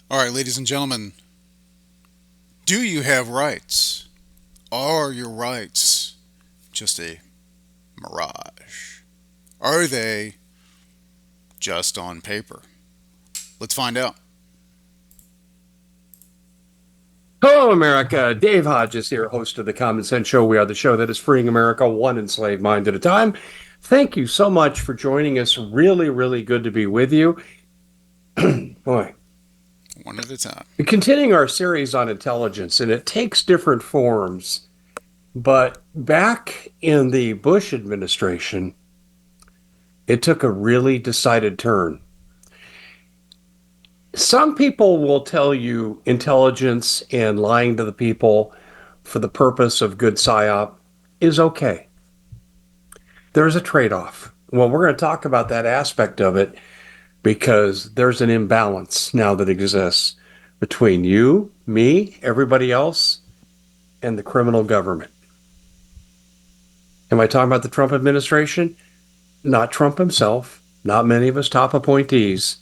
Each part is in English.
All right, ladies and gentlemen, do you have rights? Are your rights just a mirage? Are they just on paper? Let's find out. Hello, America. Dave Hodges here, host of the Common Sense Show. We are the show that is freeing America one enslaved mind at a time. Thank you so much for joining us. Really, really good to be with you. Boy, One at a time. we're continuing our series on intelligence, and it takes different forms. But back in the Bush administration, it took a really decided turn. Some people will tell you intelligence and lying to the people for the purpose of good psyop is okay. There's a trade off. Well, we're going to talk about that aspect of it because there's an imbalance now that exists between you, me, everybody else, and the criminal government. Am I talking about the Trump administration? Not Trump himself, not many of his top appointees.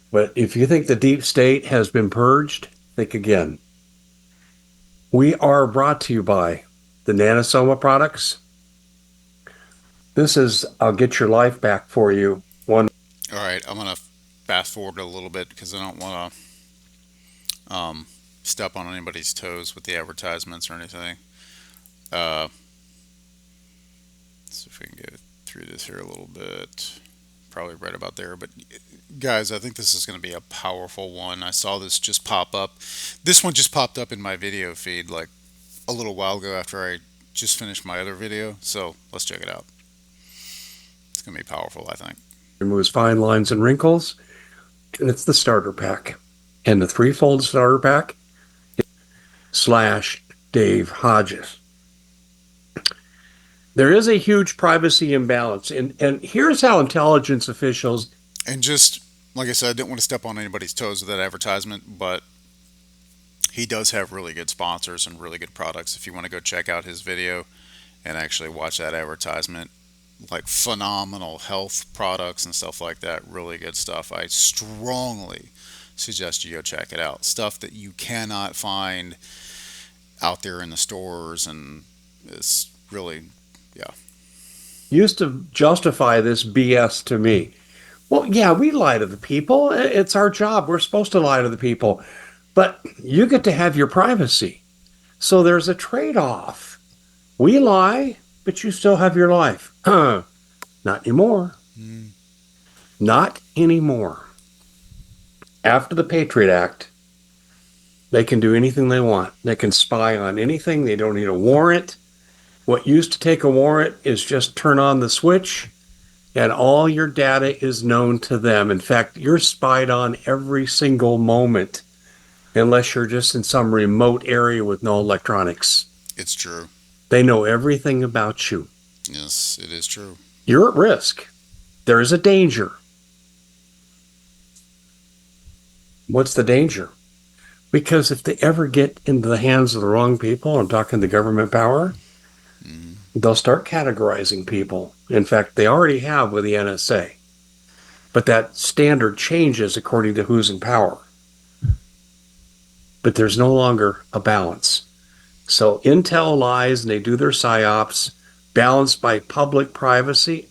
But if you think the deep state has been purged, think again. We are brought to you by the Nanosoma products. This is I'll get your life back for you. One. All right, I'm going to fast forward a little bit because I don't want to step on anybody's toes with the advertisements or anything. Let's see if we can get through this here a little bit. Probably right about there. But guys, I think this is going to be a powerful one. I saw this just pop up. This one just popped up in my video feed like a little while ago after I just finished my other video. So let's check it out. It's going to be powerful, I think. Removes fine lines and wrinkles, and it's the starter pack. And the threefold starter pack slash Dave Hodges. There is a huge privacy imbalance, and here's how intelligence officials. And just like I said, I didn't want to step on anybody's toes with that advertisement, but he does have really good sponsors and really good products. If you want to go check out his video and actually watch that advertisement, like phenomenal health products and stuff like that, really good stuff. I strongly suggest you go check it out. Stuff that you cannot find out there in the stores, and it's really, yeah. Used to justify this BS to me. Well, yeah, we lie to the people. It's our job. We're supposed to lie to the people. But you get to have your privacy. So there's a trade off. We lie, but you still have your life. Not anymore. Mm. Not anymore. After the Patriot Act, they can do anything they want. They can spy on anything. They don't need a warrant. What used to take a warrant is just turn on the switch and all your data is known to them. In fact, you're spied on every single moment unless you're just in some remote area with no electronics. It's true. They know everything about you. Yes, it is true. You're at risk. There is a danger. What's the danger? Because if they ever get into the hands of the wrong people, I'm talking the government power, Mm. they'll start categorizing people. In fact, they already have with the NSA. But that standard changes according to who's in power. But there's no longer a balance. So Intel lies and they do their psyops balanced by public privacy.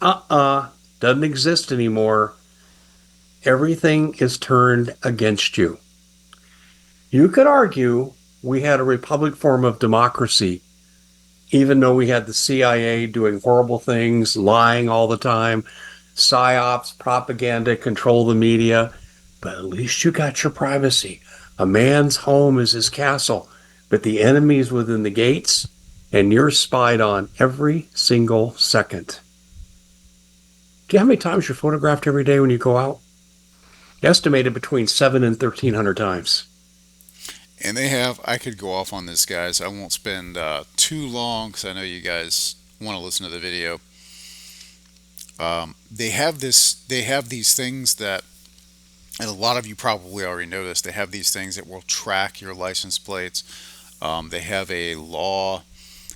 Doesn't exist anymore. Everything is turned against you. You could argue we had a republic form of democracy, even though we had the CIA doing horrible things, lying all the time, psyops, propaganda, control the media. But at least you got your privacy. A man's home is his castle, but the enemy is within the gates, and you're spied on every single second. Do you know how many times you're photographed every day when you go out? Estimated between 7 and 1,300 times. And they have, I could go off on this, guys. I won't spend too long because I know you guys want to listen to the video. They have these things that, and a lot of you probably already know this, they have these things that will track your license plates. They have a law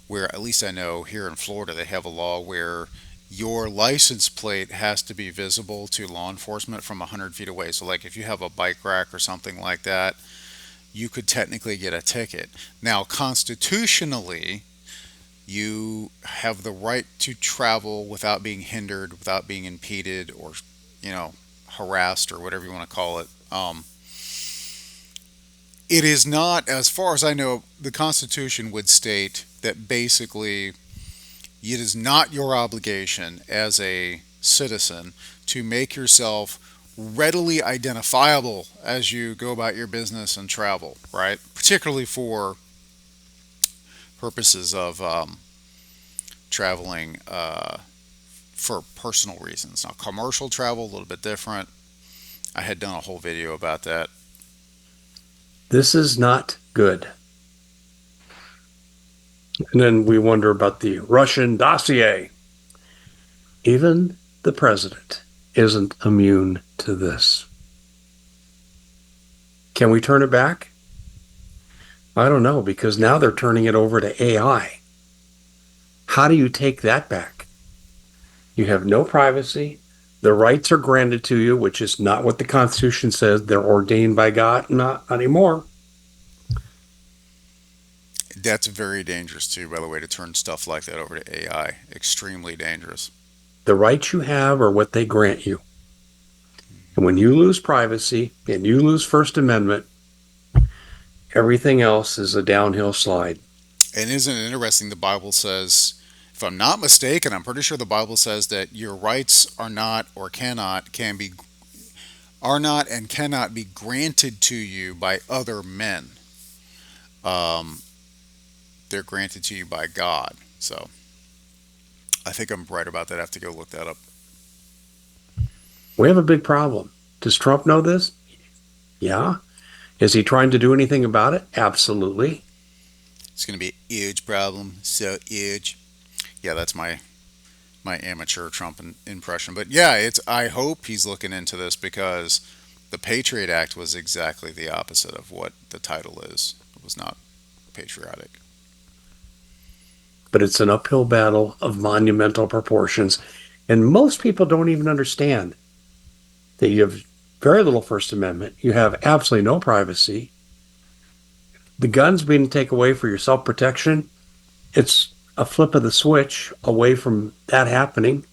where, at least I know here in Florida, they have a law where your license plate has to be visible to law enforcement from 100 feet away. So, like if you have a bike rack or something like that, you could technically get a ticket. Now, constitutionally, you have the right to travel without being hindered, without being impeded, or, you know, harassed, or whatever you want to call it. It is not, as far as I know, the Constitution would state that basically it is not your obligation as a citizen to make yourself readily identifiable as you go about your business and travel, right? Particularly for purposes of traveling for personal reasons. Now, commercial travel, a little bit different. I had done a whole video about that. This is not good. And then we wonder about the Russian dossier. Even the president isn't immune to this. Can we turn it back? I don't know, because now they're turning it over to AI. How do you take that back? You have no privacy. The rights are granted to you, which is not what the Constitution says. They're ordained by God, not anymore. That's very dangerous too, by the way, to turn stuff like that over to AI. Extremely dangerous. The rights you have are what they grant you. And when you lose privacy and you lose First Amendment, everything else is a downhill slide. And isn't it interesting? The Bible says, if I'm not mistaken, I'm pretty sure the Bible says that your rights are not or cannot can be are not and cannot be granted to you by other men. Um, they're granted to you by God. So I think I'm right about that. I have to go look that up. We have a big problem. Does Trump know this? Yeah. Is he trying to do anything about it? Absolutely. It's going to be a huge problem. So huge. Yeah, that's my amateur Trump impression. But yeah, it's. I hope he's looking into this because the Patriot Act was exactly the opposite of what the title is. It was not patriotic. But it's an uphill battle of monumental proportions. And most people don't even understand that you have very little First Amendment. You have absolutely no privacy. The guns being taken away for your self protection, it's a flip of the switch away from that happening.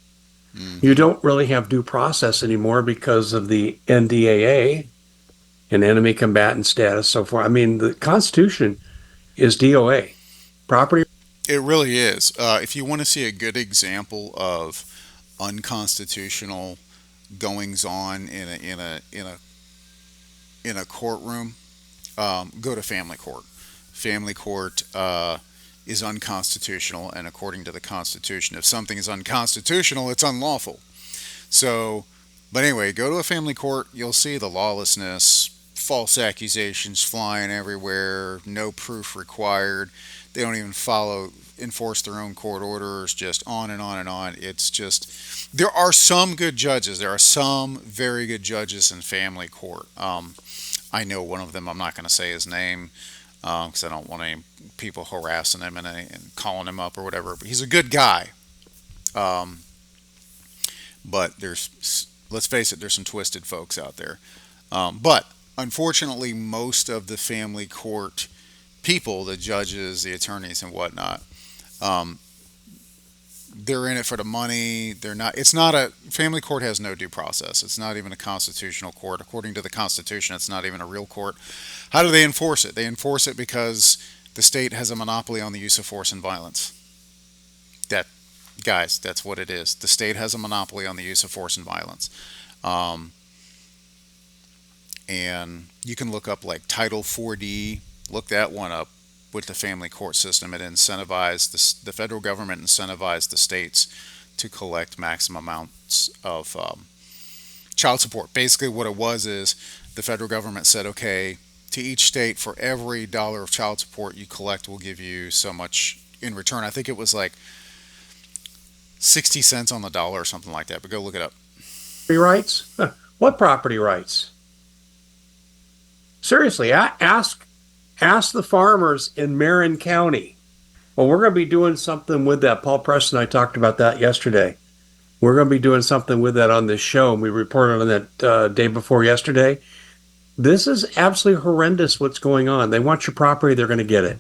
You Hmm. don't really have due process anymore because of the NDAA and enemy combatant status, so forth. I mean, the Constitution is DOA. Property. It really is. If you want to see a good example of unconstitutional goings on in a courtroom, go to family court. Family court is unconstitutional, and according to the Constitution, if something is unconstitutional, it's unlawful. So, but anyway, go to a family court. You'll see the lawlessness, false accusations flying everywhere, no proof required. They don't even enforce their own court orders, just on and on and on. It's just, there are some good judges. There are some very good judges in family court. I know one of them. I'm not going to say his name because I don't want any people harassing him and calling him up or whatever. But he's a good guy. Um, but let's face it, there's some twisted folks out there. But unfortunately, most of the family court people, the judges, the attorneys, and whatnot, um, they're in it for the money. They're not. It's not a family court has no due process. It's not even a constitutional court. According to the Constitution, it's not even a real court. How do they enforce it? They enforce it because the state has a monopoly on the use of force and violence. That, guys, that's what it is. The state has a monopoly on the use of force and violence. Um, and you can look up like Title 4D. Look that one up with the family court system. It incentivized the federal government incentivized the states to collect maximum amounts of child support. Basically, what it was is the federal government said, okay, to each state, for every dollar of child support you collect, we'll give you so much in return. I think it was like 60 cents on the dollar or something like that, but go look it up. Rights? What property rights? Seriously, ask the farmers in Marin County. Well, we're going to be doing something with that. Paul Preston and I talked about that yesterday. We're going to be doing something with that on this show, and we reported on that day before yesterday. This is absolutely horrendous what's going on. They want your property, they're going to get it.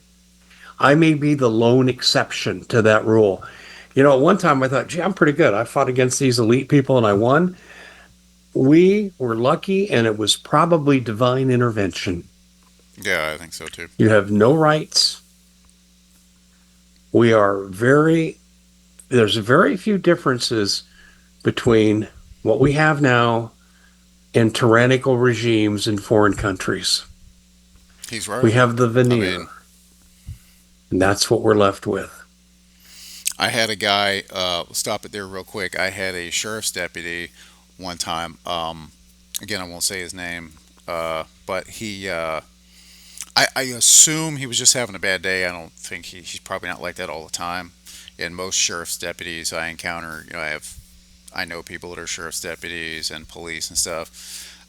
I may be the lone exception to that rule. At one time I thought, gee, I'm pretty good. I fought against these elite people and I won. We were lucky, and it was probably divine intervention. Yeah, I think so too. You have no rights. We are very, there's very few differences between what we have now and tyrannical regimes in foreign countries. He's We right. have the I veneer, mean, and that's what we're left with. I had a guy, stop it there real quick. I had a sheriff's deputy one time. Again, I won't say his name, but I assume he was just having a bad day. I don't think he's probably not like that all the time. And most sheriff's deputies I encounter, I know people that are sheriff's deputies and police and stuff.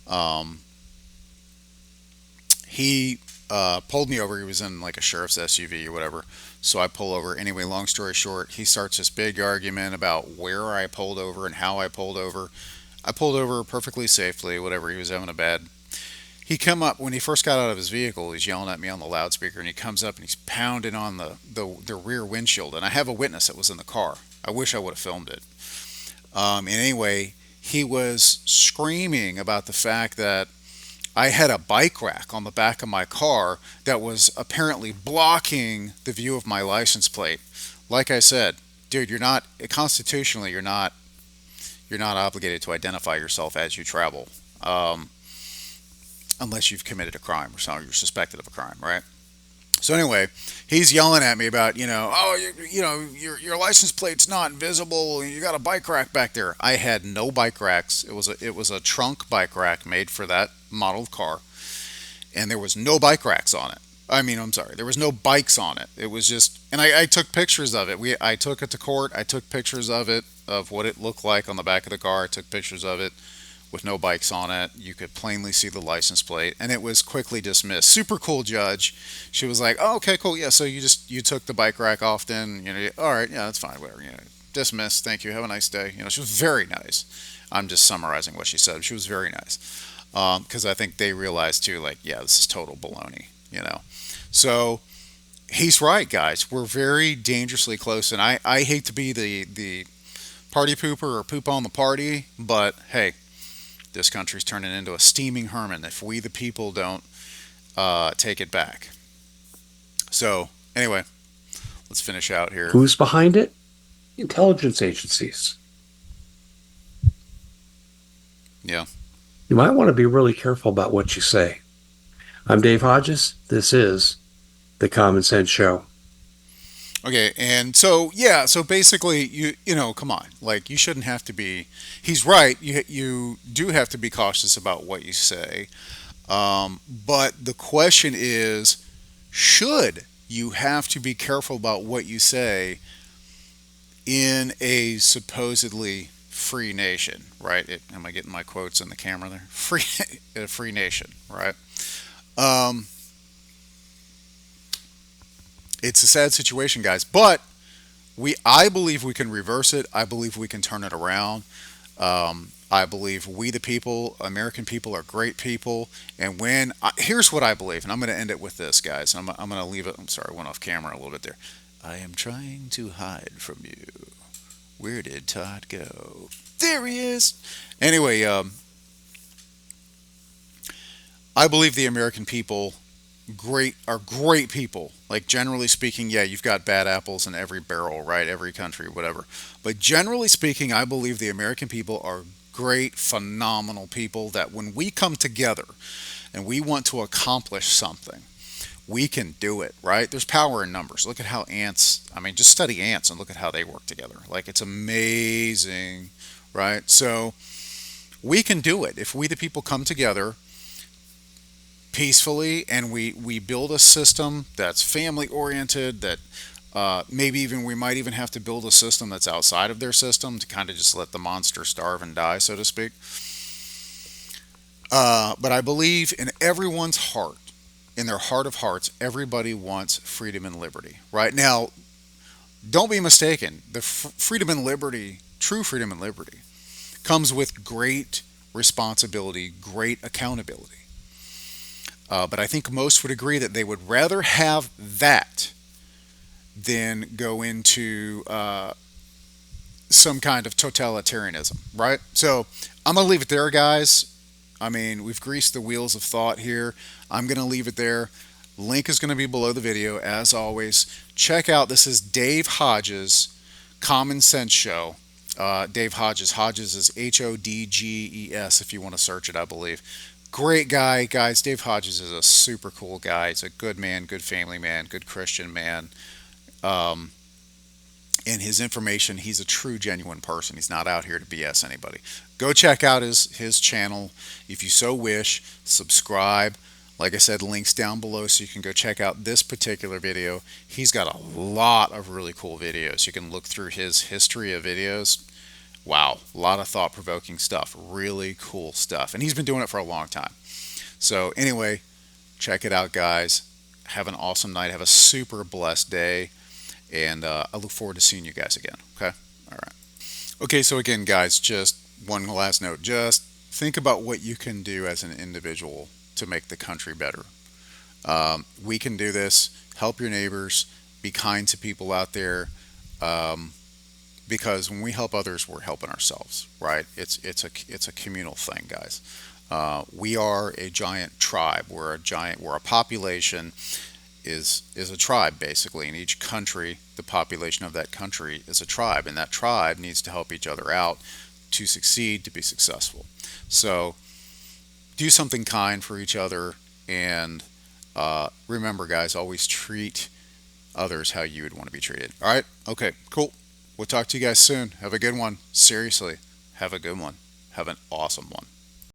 He pulled me over. He was in like a sheriff's SUV or whatever. So I pull over. Anyway, long story short, he starts this big argument about where I pulled over and how I pulled over. I pulled over perfectly safely, whatever. He was having a bad. He come up when he first got out of his vehicle. He's yelling at me on the loudspeaker, and he comes up and he's pounding on the rear windshield. And I have a witness that was in the car. I wish I would have filmed it. And anyway, he was screaming about the fact that I had a bike rack on the back of my car that was apparently blocking the view of my license plate. Like I said, dude, you're not constitutionally, you're not obligated to identify yourself as you travel, unless you've committed a crime or something, you're suspected of a crime, right? So anyway, he's yelling at me about, oh, your license plate's not invisible. You got a bike rack back there. I had no bike racks. It was a trunk bike rack made for that model of car, and there was no bike racks on it. I mean, I'm sorry, there was no bikes on it. It was just, and I took pictures of it. I took it to court. I took pictures of it, of what it looked like on the back of the car. I took pictures of it with no bikes on it. You could plainly see the license plate, and it was quickly dismissed. Super cool judge. She was like, "Oh, okay, cool. Yeah, so you took the bike rack off, then all right, yeah, that's fine, whatever. Dismissed. Thank you. Have a nice day." She was very nice. I'm just summarizing what she said. She was very nice because I think they realized too, like, yeah, this is total baloney. So he's right, guys. We're very dangerously close, and I hate to be the party pooper or poop on the party, but hey, this country's turning into a steaming Herman if we, the people, don't take it back. So, anyway, let's finish out here. Who's behind it? Intelligence agencies. Yeah. You might want to be really careful about what you say. I'm Dave Hodges. This is the Common Sense Show. Okay, and so yeah, so basically, come on, like you shouldn't have to be. He's right. You do have to be cautious about what you say, but the question is, should you have to be careful about what you say in a supposedly free nation, right? Am I getting my quotes in the camera there? Free, a free nation, right? Um, it's a sad situation, guys, but I believe we can reverse it. I believe we can turn it around. I believe we, the people, American people, are great people. And here's what I believe, and I'm going to end it with this, guys. I'm going to leave it. I'm sorry, I went off camera a little bit there. I am trying to hide from you. Where did Todd go? There he is. Anyway, I believe the American people are great people. Like generally speaking, yeah, you've got bad apples in every barrel, right? Every country, whatever. But generally speaking, I believe the American people are great, phenomenal people that when we come together and we want to accomplish something, we can do it, right? There's power in numbers. Look at how ants, I mean, just study ants and look at how they work together. Like it's amazing, right? So we can do it if we, the people, come together peacefully and we build a system that's family oriented, that maybe even we might even have to build a system that's outside of their system to kind of just let the monster starve and die, so to speak. But I believe in everyone's heart, in their heart of hearts, everybody wants freedom and liberty. Right now, don't be mistaken. The freedom and liberty true freedom and liberty comes with great responsibility, great accountability. But I think most would agree that they would rather have that than go into some kind of totalitarianism, right? So I'm going to leave it there, guys. I mean, we've greased the wheels of thought here. I'm going to leave it there. Link is going to be below the video, as always. Check out, this is Dave Hodges' Common Sense Show. Dave Hodges. Hodges is Hodges if you want to search it, I believe. Great guy, guys. Dave Hodges is a super cool guy. He's a good man, good family man, good Christian man. Um, in his information, he's a true, genuine person. He's not out here to BS anybody. Go check out his channel if you so wish. Subscribe. Like I said, links down below so you can go check out this particular video. He's got a lot of really cool videos. You can look through his history of videos. Wow, a lot of thought-provoking stuff. Really cool stuff. And he's been doing it for a long time. So anyway, check it out, guys. Have an awesome night. Have a super blessed day. And I look forward to seeing you guys again. Okay? All right. Okay, so again, guys, just one last note. Just think about what you can do as an individual to make the country better. We can do this. Help your neighbors. Be kind to people out there. Because when we help others, we're helping ourselves, right? It's a communal thing, guys. We are a giant tribe. We're a population is a tribe, basically. In each country, the population of that country is a tribe, and that tribe needs to help each other out to succeed, to be successful. So do something kind for each other, and remember, guys, always treat others how you would want to be treated. All right? Okay, cool. We'll talk to you guys soon. Have a good one. Seriously, have a good one. Have an awesome one.